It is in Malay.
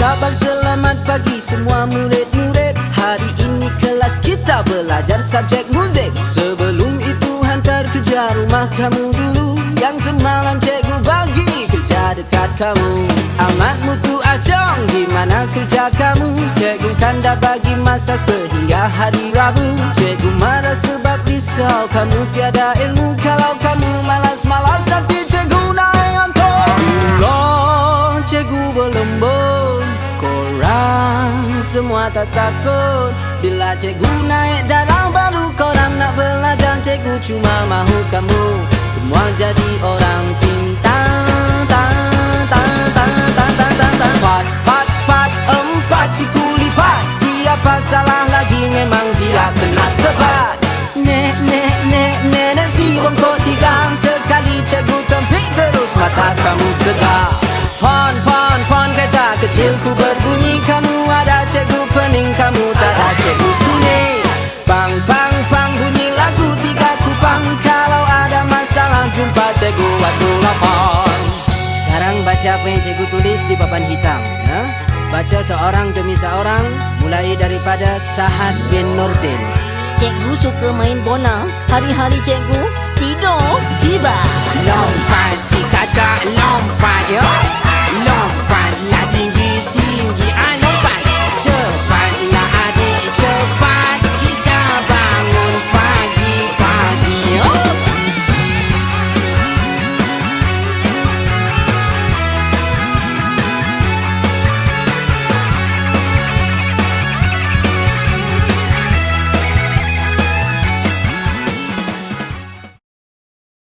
Khabar selamat pagi semua murid-murid. Hari ini kelas kita belajar subjek muzik. Sebelum itu hantar kerja rumah kamu dulu, yang semalam cikgu bagi kerja dekat kamu. Amat mutu acong, gimana kerja kamu? Cikgu kan dah bagi masa sehingga hari Rabu. Cikgu marah sebab risau kamu tiada ilmu. Kalau kamu malas-malas nanti cikgu naik antor. Dulu cikgu berlembut, korang semua tak takut. Bila cikgu naik darah baru korang nak belajar. Cikgu cuma mahu kamu semua jadi orang pintar. Pat, pat, pat, empat siku lipat. Siapa salah lagi memang dia kena sebat. Nek, nek, nek, nek, nek, si bongkok tiga. Sekali cikgu tempik terus mata kamu segar. Pon, pon, pon kereta kecilku berbunyi. Kamu ada cikgu pening, kamu tak ada cikgu sunyi. Pang, pang, pang bunyi lagu tiga kupang. Kalau ada masalah jumpa cikgu waktu lapor. Sekarang baca apa yang cikgu tulis di papan hitam, ya? Baca seorang demi seorang, mulai daripada Sahad bin Nurdin. Cikgu suka main bola. Hari-hari cikgu tidur tiba. Lompat si kakak lompat, ya.